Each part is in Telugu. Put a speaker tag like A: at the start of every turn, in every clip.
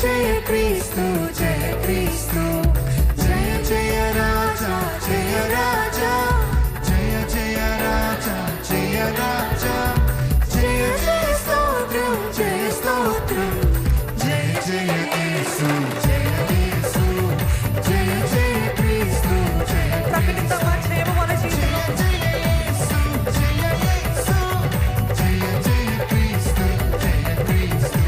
A: జయ క్రీస్తు జయ క్రీస్తు జయ జయ రాజా జయ రాజా జయ జయ రాజా జయ రాజా జయ జయ స్తోత్రం జయ స్తోత్రం జయ జయ యేసు జయ యేసు జయ జయ క్రీస్తు జయ
B: ప్రకటితమా జయము మన జీవితంలో
A: జయ యేసు జయ యేసు జయ జయ క్రీస్తు జయ క్రీస్తు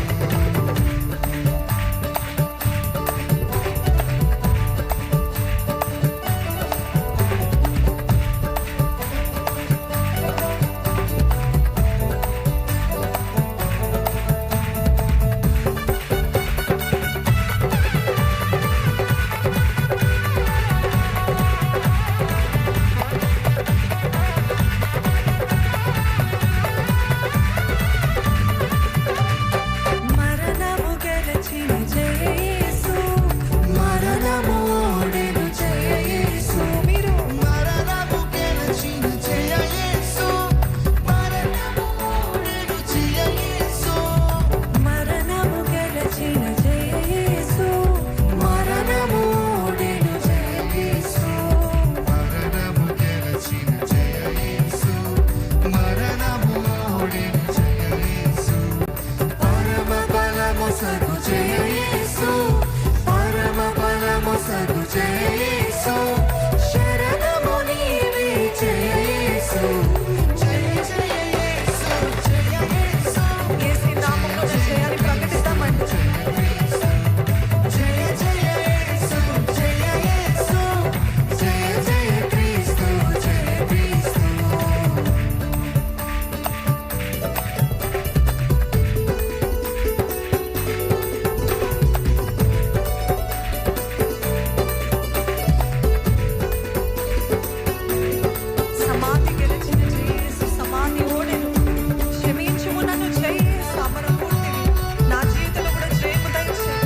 B: మరణము గెలిచిన జయ యేసు
A: మరణము ఓడెను జయ యేసు
B: మీరు
A: మరణము గెలిచిన జయ యేసు మరణము ఓడెను జయ యేసు
B: మరణము గెలిచిన జయ యేసు
A: మరణము ఓడెను జయ యేసు మరణము గెలిచిన జయ యేసు మరణము ఓడెను జయ యేసు పరమ బలము సగు జయ యేసు పరమ బలము సగు జయ యేసు శరణము నీవే జయ యేసు జయ జయ యేసు జయ యేసు
B: యేసు నామములో జయాన్ని ప్రకటిద్దామండి.
A: జయ జయ యేసు జయ యేసు జయ జయ క్రీస్తు జయ క్రీస్తు
B: సమాధి గెలిచిన జయ యేసు సమాధి ఓడెను. క్షమించుము నన్ను జయ యేసు అమరమూర్తివి. నా జీవితంలో కూడా జయము దయచేయి.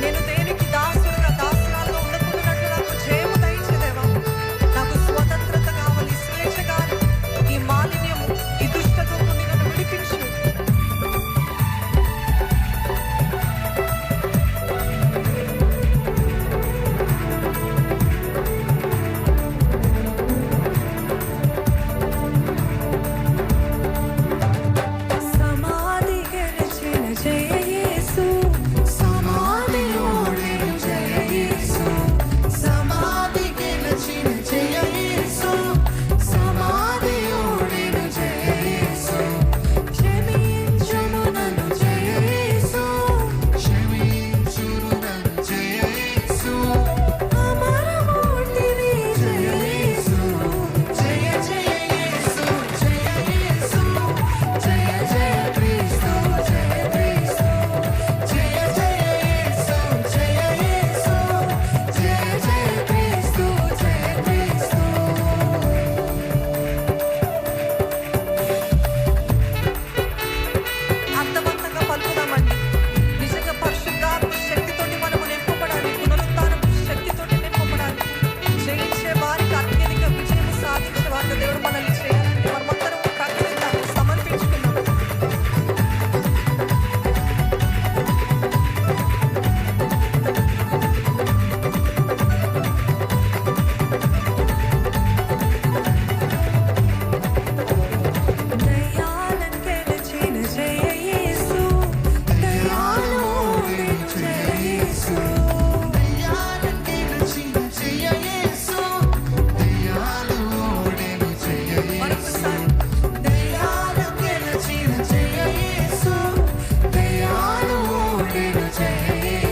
B: నేను దేనికి దాసుడుగా దాసురాలుగా ఉండకుండానట్లు నాకు జయము దయచేయి దేవా. నాకు స్వతంత్రత కావాలి, స్వేచ్ఛ కావాలి. ఈ మాలిన్యము, ఈ దుష్టత నుండి నన్ను విడిపించు. సమాధి గెలిచిన జయ యేసు
A: సమాధి ఓడెను జయ యేసు సమాధి గెలిచిన జయ యేసు సమాధి ఓడెను జయ యేసు క్షమించుము నన్ను జయ యేసు క్షమించుము నన్ను జయ యేసు
B: అమరమూర్తివి
A: జయ యేసు జయ జయ యేసు జయ యేసు జయ జయ క్రీస్తు జయ క్రీస్తు జయ జయ యేసు జయ యేసు జయ జయ క్రీస్తు జయ క్రీస్తు
B: అర్థవంతంగా పలుకుదామండి. నిజంగా పరిశుద్ధాత్మ శక్తితోటి మనము నింపబడాలి. పునరుత్థానపు శక్తితోటి నింపబడాలి. జయించే వారికి అత్యధిక విజయం సాధించే వారికి దేవుడు మనల్ని చేయాలని మనమందరం ప్రకటిద్దాం, సమర్పించుకుందాం. దయాళం గెలిచిన జయ యేసు
A: దయాళు ఓడెను జయ యేసు దయాళం గెలిచిన జయ యేసు దయాళు ఓడెను జయ యేసు
B: మరొకసారి
A: దయాళం గెలిచిన జయ యేసు దయాళు ఓడెను జయ యేసు